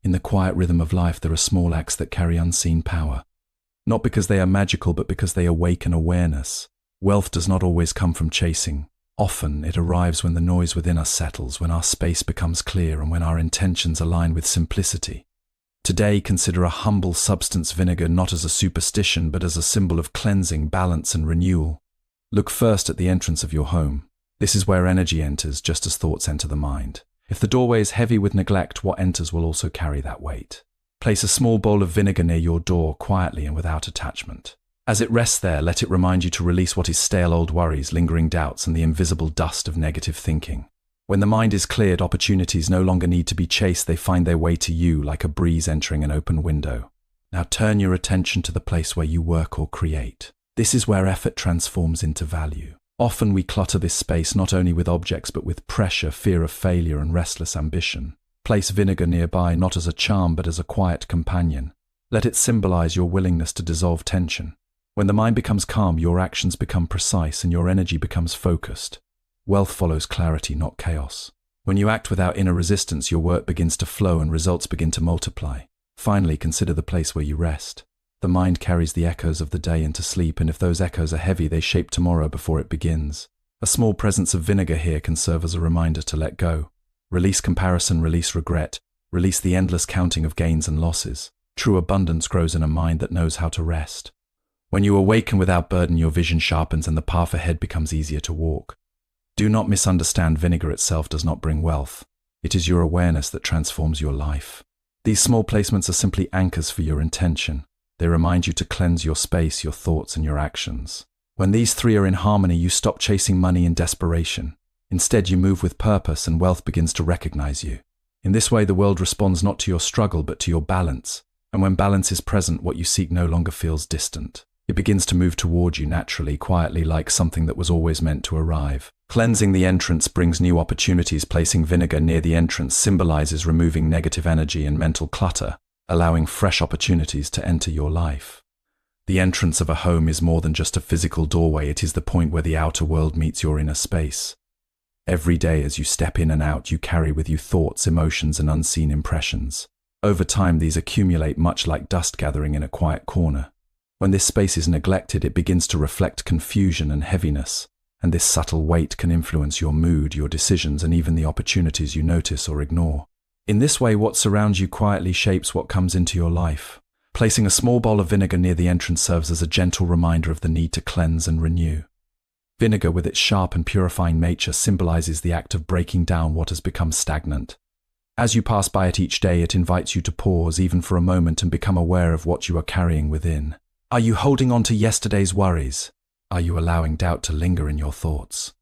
In the quiet rhythm of life, there are small acts that carry unseen power. Not because they are magical, but because they awaken awareness. Wealth does not always come from chasing. Often it arrives when the noise within us settles, when our space becomes clear, and when our intentions align with simplicity. Today, consider a humble substance, vinegar, not as a superstition, but as a symbol of cleansing, balance, and renewal. Look first at the entrance of your home. This is where energy enters, just as thoughts enter the mind. If the doorway is heavy with neglect, what enters will also carry that weight. Place a small bowl of vinegar near your door, quietly and without attachment. As it rests there, let it remind you to release what is stale old worries, lingering doubts, and the invisible dust of negative thinking. When the mind is cleared, opportunities no longer need to be chased, they find their way to you like a breeze entering an open window. Now turn your attention to the place where you work or create. This is where effort transforms into value. Often we clutter this space not only with objects but with pressure, fear of failure, and restless ambition. Place vinegar nearby, not as a charm but as a quiet companion. Let it symbolize your willingness to dissolve tension. When the mind becomes calm, your actions become precise and your energy becomes focused. Wealth follows clarity, not chaos. When you act without inner resistance, your work begins to flow and results begin to multiply. Finally, consider the place where you rest. The mind carries the echoes of the day into sleep, and if those echoes are heavy, they shape tomorrow before it begins. A small presence of vinegar here can serve as a reminder to let go. Release comparison, release regret, release the endless counting of gains and losses. True abundance grows in a mind that knows how to rest. When you awaken without burden, your vision sharpens and the path ahead becomes easier to walk. Do not misunderstand, vinegar itself does not bring wealth. It is your awareness that transforms your life. These small placements are simply anchors for your intention. They remind you to cleanse your space, your thoughts, and your actions. When these three are in harmony, you stop chasing money in desperation. Instead, you move with purpose and wealth begins to recognize you. In this way, the world responds not to your struggle, but to your balance. And when balance is present, what you seek no longer feels distant. It begins to move toward you naturally, quietly, like something that was always meant to arrive. Cleansing the entrance brings new opportunities. Placing vinegar near the entrance symbolizes removing negative energy and mental clutter, allowing fresh opportunities to enter your life. The entrance of a home is more than just a physical doorway, it is the point where the outer world meets your inner space. Every day as you step in and out, you carry with you thoughts, emotions, and unseen impressions. Over time, these accumulate much like dust gathering in a quiet corner. When this space is neglected, it begins to reflect confusion and heaviness, and this subtle weight can influence your mood, your decisions, and even the opportunities you notice or ignore. In this way, what surrounds you quietly shapes what comes into your life. Placing a small bowl of vinegar near the entrance serves as a gentle reminder of the need to cleanse and renew. Vinegar, with its sharp and purifying nature, symbolizes the act of breaking down what has become stagnant. As you pass by it each day, it invites you to pause, even for a moment, and become aware of what you are carrying within. Are you holding on to yesterday's worries? Are you allowing doubt to linger in your thoughts?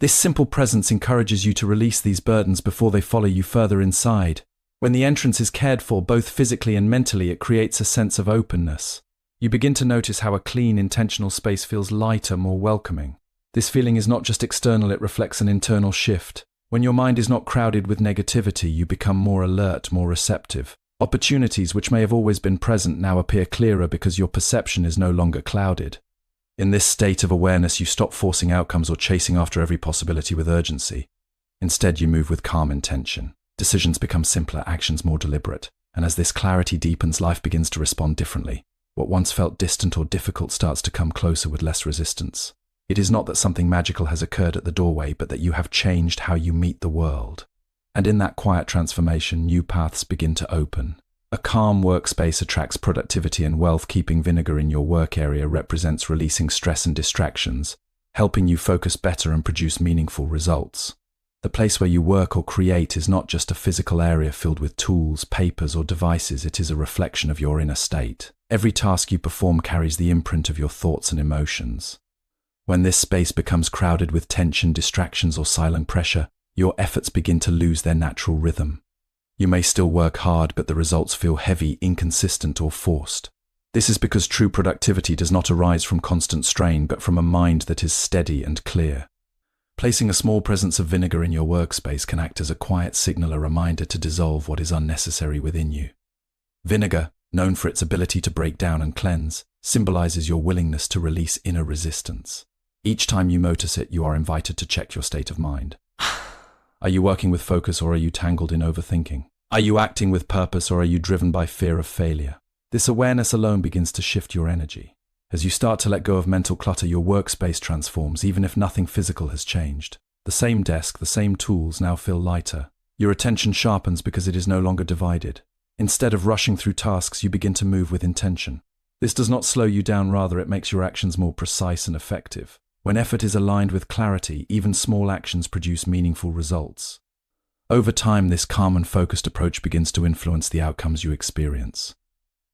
This simple presence encourages you to release these burdens before they follow you further inside. When the entrance is cared for, both physically and mentally, it creates a sense of openness. You begin to notice how a clean, intentional space feels lighter, more welcoming. This feeling is not just external, it reflects an internal shift. When your mind is not crowded with negativity, you become more alert, more receptive. Opportunities which may have always been present now appear clearer because your perception is no longer clouded. In this state of awareness, you stop forcing outcomes or chasing after every possibility with urgency. Instead, you move with calm intention. Decisions become simpler, actions more deliberate. And as this clarity deepens, life begins to respond differently. What once felt distant or difficult starts to come closer with less resistance. It is not that something magical has occurred at the doorway, but that you have changed how you meet the world. And in that quiet transformation, new paths begin to open. A calm workspace attracts productivity and wealth. Keeping vinegar in your work area represents releasing stress and distractions, helping you focus better and produce meaningful results. The place where you work or create is not just a physical area filled with tools, papers, or devices. It is a reflection of your inner state. Every task you perform carries the imprint of your thoughts and emotions. When this space becomes crowded with tension, distractions, or silent pressure, your efforts begin to lose their natural rhythm. You may still work hard, but the results feel heavy, inconsistent, or forced. This is because true productivity does not arise from constant strain, but from a mind that is steady and clear. Placing a small presence of vinegar in your workspace can act as a quiet signal, a reminder to dissolve what is unnecessary within you. Vinegar, known for its ability to break down and cleanse, symbolizes your willingness to release inner resistance. Each time you notice it, you are invited to check your state of mind. Are you working with focus or are you tangled in overthinking? Are you acting with purpose or are you driven by fear of failure? This awareness alone begins to shift your energy. As you start to let go of mental clutter, your workspace transforms, even if nothing physical has changed. The same desk, the same tools now feel lighter. Your attention sharpens because it is no longer divided. Instead of rushing through tasks, you begin to move with intention. This does not slow you down, rather it makes your actions more precise and effective. When effort is aligned with clarity, even small actions produce meaningful results. Over time, this calm and focused approach begins to influence the outcomes you experience.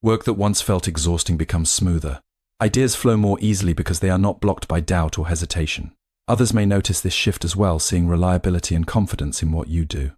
Work that once felt exhausting becomes smoother. Ideas flow more easily because they are not blocked by doubt or hesitation. Others may notice this shift as well, seeing reliability and confidence in what you do.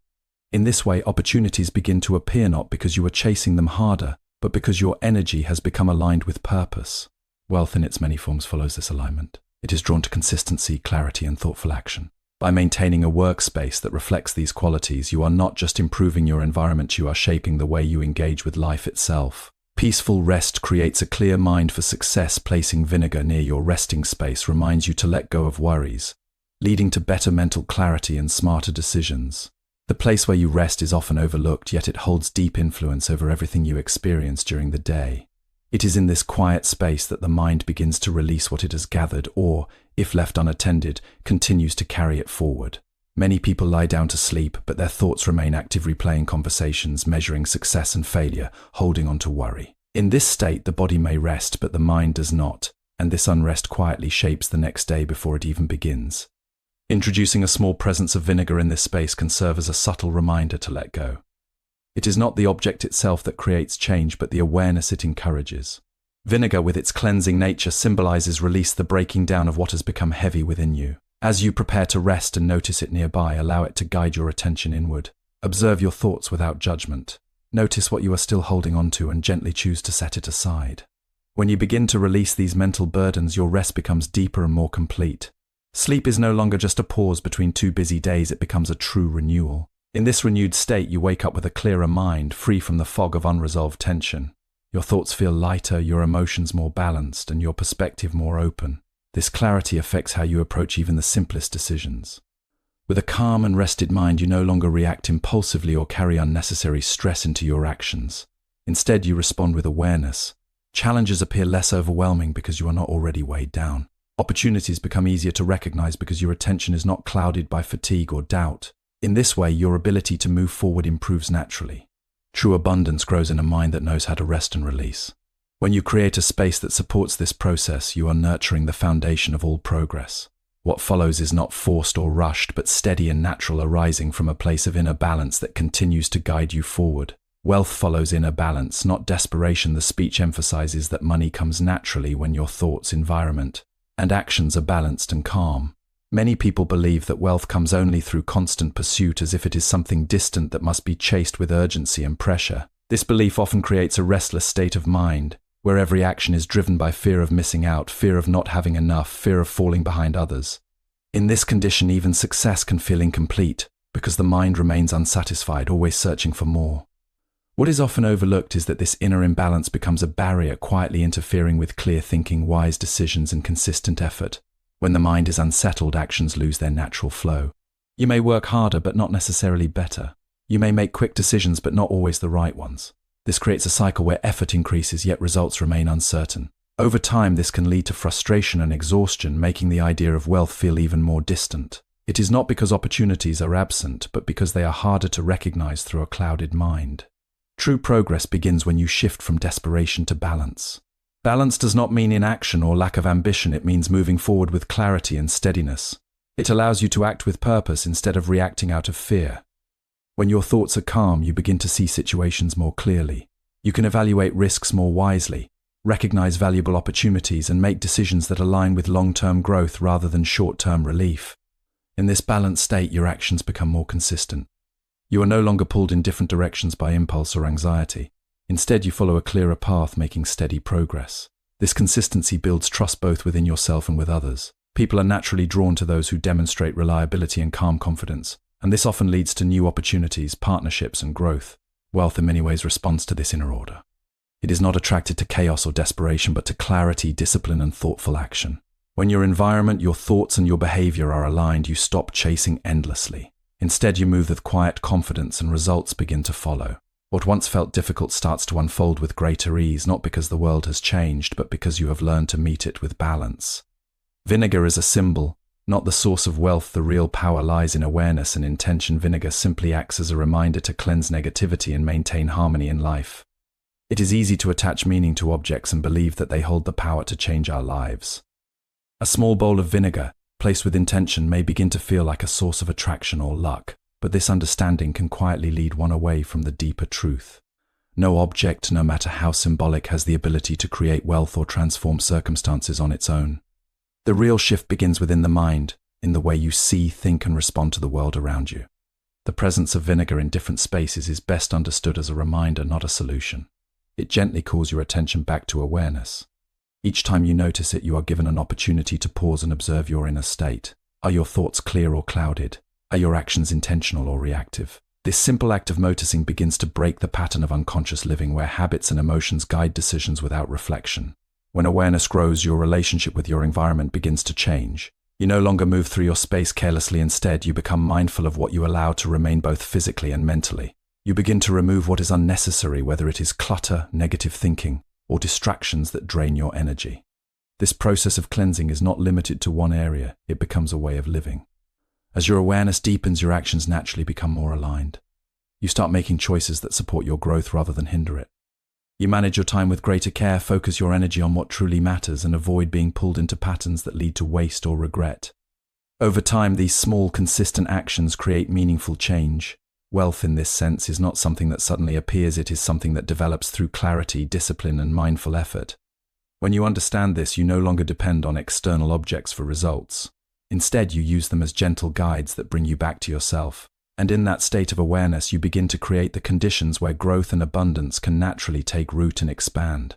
In this way, opportunities begin to appear not because you are chasing them harder, but because your energy has become aligned with purpose. Wealth in its many forms follows this alignment. It is drawn to consistency, clarity, and thoughtful action. By maintaining a workspace that reflects these qualities, you are not just improving your environment, you are shaping the way you engage with life itself. Peaceful rest creates a clear mind for success. Placing vinegar near your resting space reminds you to let go of worries, leading to better mental clarity and smarter decisions. The place where you rest is often overlooked, yet it holds deep influence over everything you experience during the day. It is in this quiet space that the mind begins to release what it has gathered or, if left unattended, continues to carry it forward. Many people lie down to sleep, but their thoughts remain active, replaying conversations, measuring success and failure, holding on to worry. In this state, the body may rest, but the mind does not, and this unrest quietly shapes the next day before it even begins. Introducing a small presence of vinegar in this space can serve as a subtle reminder to let go. It is not the object itself that creates change, but the awareness it encourages. Vinegar, with its cleansing nature, symbolizes release, the breaking down of what has become heavy within you. As you prepare to rest and notice it nearby, allow it to guide your attention inward. Observe your thoughts without judgment. Notice what you are still holding on to and gently choose to set it aside. When you begin to release these mental burdens, your rest becomes deeper and more complete. Sleep is no longer just a pause between two busy days, it becomes a true renewal. In this renewed state, you wake up with a clearer mind, free from the fog of unresolved tension. Your thoughts feel lighter, your emotions more balanced, and your perspective more open. This clarity affects how you approach even the simplest decisions. With a calm and rested mind, you no longer react impulsively or carry unnecessary stress into your actions. Instead, you respond with awareness. Challenges appear less overwhelming because you are not already weighed down. Opportunities become easier to recognize because your attention is not clouded by fatigue or doubt. In this way, your ability to move forward improves naturally. True abundance grows in a mind that knows how to rest and release. When you create a space that supports this process, you are nurturing the foundation of all progress. What follows is not forced or rushed, but steady and natural, arising from a place of inner balance that continues to guide you forward. Wealth follows inner balance, not desperation. The speech emphasizes that money comes naturally when your thoughts, environment, and actions are balanced and calm. Many people believe that wealth comes only through constant pursuit, as if it is something distant that must be chased with urgency and pressure. This belief often creates a restless state of mind, where every action is driven by fear of missing out, fear of not having enough, fear of falling behind others. In this condition, even success can feel incomplete, because the mind remains unsatisfied, always searching for more. What is often overlooked is that this inner imbalance becomes a barrier, quietly interfering with clear thinking, wise decisions, and consistent effort. When the mind is unsettled, actions lose their natural flow. You may work harder, but not necessarily better. You may make quick decisions, but not always the right ones. This creates a cycle where effort increases, yet results remain uncertain. Over time, this can lead to frustration and exhaustion, making the idea of wealth feel even more distant. It is not because opportunities are absent, but because they are harder to recognize through a clouded mind. True progress begins when you shift from desperation to balance. Balance does not mean inaction or lack of ambition, it means moving forward with clarity and steadiness. It allows you to act with purpose instead of reacting out of fear. When your thoughts are calm, you begin to see situations more clearly. You can evaluate risks more wisely, recognize valuable opportunities, and make decisions that align with long-term growth rather than short-term relief. In this balanced state, your actions become more consistent. You are no longer pulled in different directions by impulse or anxiety. Instead, you follow a clearer path, making steady progress. This consistency builds trust both within yourself and with others. People are naturally drawn to those who demonstrate reliability and calm confidence, and this often leads to new opportunities, partnerships, and growth. Wealth in many ways responds to this inner order. It is not attracted to chaos or desperation, but to clarity, discipline, and thoughtful action. When your environment, your thoughts, and your behavior are aligned, you stop chasing endlessly. Instead, you move with quiet confidence and results begin to follow. What once felt difficult starts to unfold with greater ease, not because the world has changed, but because you have learned to meet it with balance. Vinegar is a symbol, not the source of wealth. The real power lies in awareness and intention. Vinegar simply acts as a reminder to cleanse negativity and maintain harmony in life. It is easy to attach meaning to objects and believe that they hold the power to change our lives. A small bowl of vinegar, placed with intention, may begin to feel like a source of attraction or luck, but this understanding can quietly lead one away from the deeper truth. No object, no matter how symbolic, has the ability to create wealth or transform circumstances on its own. The real shift begins within the mind, in the way you see, think, and respond to the world around you. The presence of vinegar in different spaces is best understood as a reminder, not a solution. It gently calls your attention back to awareness. Each time you notice it, you are given an opportunity to pause and observe your inner state. Are your thoughts clear or clouded? Are your actions intentional or reactive? This simple act of noticing begins to break the pattern of unconscious living where habits and emotions guide decisions without reflection. When awareness grows, your relationship with your environment begins to change. You no longer move through your space carelessly. Instead, you become mindful of what you allow to remain both physically and mentally. You begin to remove what is unnecessary, whether it is clutter, negative thinking, or distractions that drain your energy. This process of cleansing is not limited to one area. It becomes a way of living. As your awareness deepens, your actions naturally become more aligned. You start making choices that support your growth rather than hinder it. You manage your time with greater care, focus your energy on what truly matters, and avoid being pulled into patterns that lead to waste or regret. Over time, these small, consistent actions create meaningful change. Wealth in this sense is not something that suddenly appears. It is something that develops through clarity, discipline, and mindful effort. When you understand this, you no longer depend on external objects for results. Instead, you use them as gentle guides that bring you back to yourself. And in that state of awareness, you begin to create the conditions where growth and abundance can naturally take root and expand.